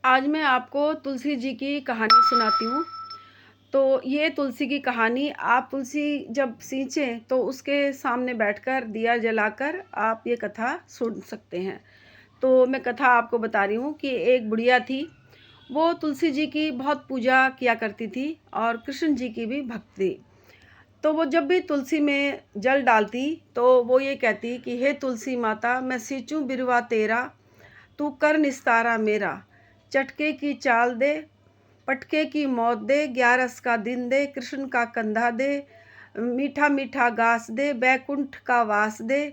आज मैं आपको तुलसी जी की कहानी सुनाती हूँ। तो ये तुलसी की कहानी, आप तुलसी जब सींचें तो उसके सामने बैठकर दिया जलाकर आप ये कथा सुन सकते हैं। तो मैं कथा आपको बता रही हूँ कि एक बुढ़िया थी, वो तुलसी जी की बहुत पूजा किया करती थी और कृष्ण जी की भी भक्त थी। तो वो जब भी तुलसी में जल डालती तो वो ये कहती कि हे तुलसी माता, मैं सींचूं बिरवा तेरा, तू कर निस्तारा मेरा। चटके की चाल दे, पटके की मौत दे, ग्यारस का दिन दे, कृष्ण का कंधा दे, मीठा मीठा गास दे, बैकुंठ का वास दे,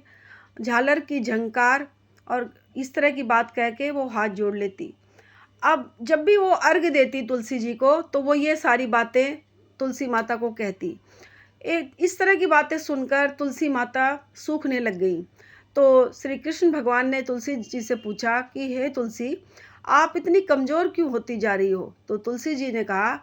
झालर की झंकार। और इस तरह की बात कह के वो हाथ जोड़ लेती। अब जब भी वो अर्घ देती तुलसी जी को तो वो ये सारी बातें तुलसी माता को कहती। एक इस तरह की बातें सुनकर तुलसी माता सूखने लग गई। तो श्री कृष्ण भगवान ने तुलसी जी से पूछा कि हे तुलसी, आप इतनी कमज़ोर क्यों होती जा रही हो? तो तुलसी जी ने कहा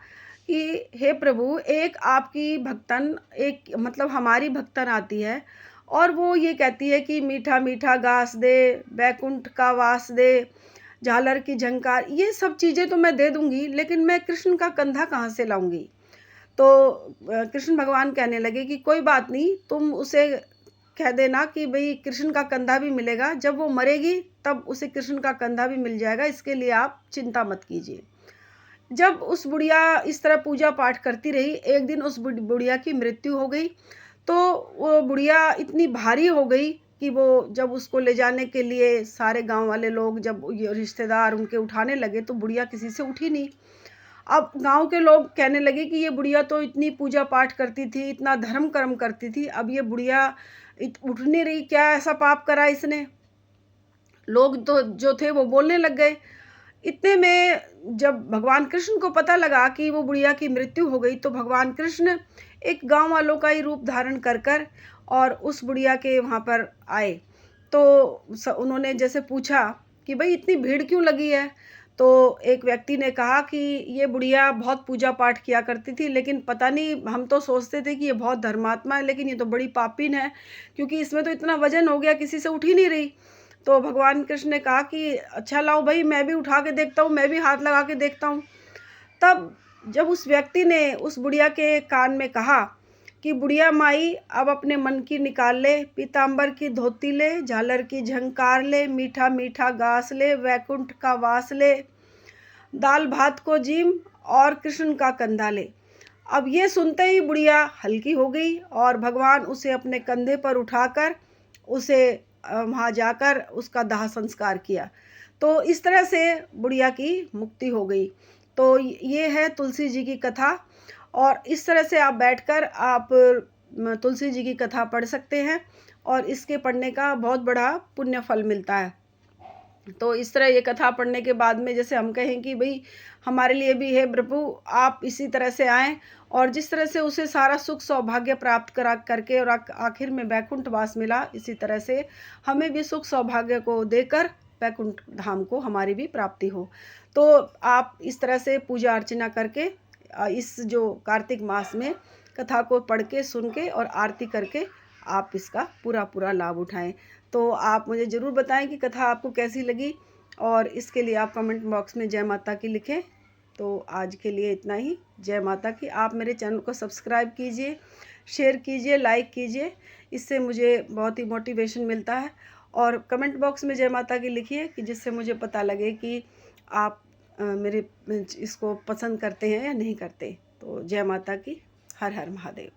कि हे प्रभु, एक आपकी भक्तन, एक मतलब हमारी भक्तन आती है और वो ये कहती है कि मीठा मीठा घास दे, बैकुंठ का वास दे, झालर की झंकार। ये सब चीज़ें तो मैं दे दूंगी, लेकिन मैं कृष्ण का कंधा कहाँ से लाऊंगी? तो कृष्ण भगवान कहने लगे कि कोई बात नहीं, तुम उसे कह देना कि भई कृष्ण का कंधा भी मिलेगा, जब वो मरेगी तब उसे कृष्ण का कंधा भी मिल जाएगा, इसके लिए आप चिंता मत कीजिए। जब उस बुढ़िया इस तरह पूजा पाठ करती रही, एक दिन उस बुढ़िया की मृत्यु हो गई। तो वो बुढ़िया इतनी भारी हो गई कि वो जब उसको ले जाने के लिए सारे गांव वाले लोग, जब ये रिश्तेदार उनके उठाने लगे तो बुढ़िया किसी से उठी नहीं। अब गांव के लोग कहने लगे कि ये बुढ़िया तो इतनी पूजा पाठ करती थी, इतना धर्म कर्म करती थी, अब ये बुढ़िया उठ नहीं रही, क्या ऐसा पाप करा इसने? लोग तो जो थे वो बोलने लग गए। इतने में जब भगवान कृष्ण को पता लगा कि वो बुढ़िया की मृत्यु हो गई तो भगवान कृष्ण एक गांव वालों का ही रूप धारण कर कर और उस बुढ़िया के वहाँ पर आए। तो उन्होंने जैसे पूछा कि भाई इतनी भीड़ क्यों लगी है? तो एक व्यक्ति ने कहा कि ये बुढ़िया बहुत पूजा पाठ किया करती थी, लेकिन पता नहीं, हम तो सोचते थे कि ये बहुत धर्मात्मा है, लेकिन ये तो बड़ी पापीन है, क्योंकि इसमें तो इतना वजन हो गया, किसी से उठ ही नहीं रही। तो भगवान कृष्ण ने कहा कि अच्छा लाओ भाई, मैं भी उठा के देखता हूँ, मैं भी हाथ लगा के देखता हूँ। तब जब उस व्यक्ति ने उस बुढ़िया के कान में कहा कि बुढ़िया माई, अब अपने मन की निकाल ले, पीताम्बर की धोती ले, झालर की झंकार ले, मीठा मीठा घास ले, वैकुंठ का वास ले, दाल भात को जीम और कृष्ण का कंधा ले। अब ये सुनते ही बुढ़िया हल्की हो गई और भगवान उसे अपने कंधे पर उठाकर उसे वहाँ जाकर उसका दाह संस्कार किया। तो इस तरह से बुढ़िया की मुक्ति हो गई। तो ये है तुलसी जी की कथा, और इस तरह से आप बैठकर आप तुलसी जी की कथा पढ़ सकते हैं और इसके पढ़ने का बहुत बड़ा पुण्य फल मिलता है। तो इस तरह ये कथा पढ़ने के बाद में जैसे हम कहें कि भाई हमारे लिए भी है प्रभु, आप इसी तरह से आएँ, और जिस तरह से उसे सारा सुख सौभाग्य प्राप्त करा करके और आखिर में बैकुंठ वास मिला, इसी तरह से हमें भी सुख सौभाग्य को देकर बैकुंठ धाम को हमारी भी प्राप्ति हो। तो आप इस तरह से पूजा अर्चना करके इस जो कार्तिक मास में कथा को पढ़ के, सुन के और आरती करके आप इसका पूरा पूरा लाभ उठाएं। तो आप मुझे ज़रूर बताएं कि कथा आपको कैसी लगी, और इसके लिए आप कमेंट बॉक्स में जय माता की लिखें। तो आज के लिए इतना ही। जय माता की। आप मेरे चैनल को सब्सक्राइब कीजिए, शेयर कीजिए, लाइक कीजिए, इससे मुझे बहुत ही मोटिवेशन मिलता है। और कमेंट बॉक्स में जय माता की लिखिए कि जिससे मुझे पता लगे कि आप मेरे इसको पसंद करते हैं या नहीं करते। तो जय माता की। हर हर महादेव।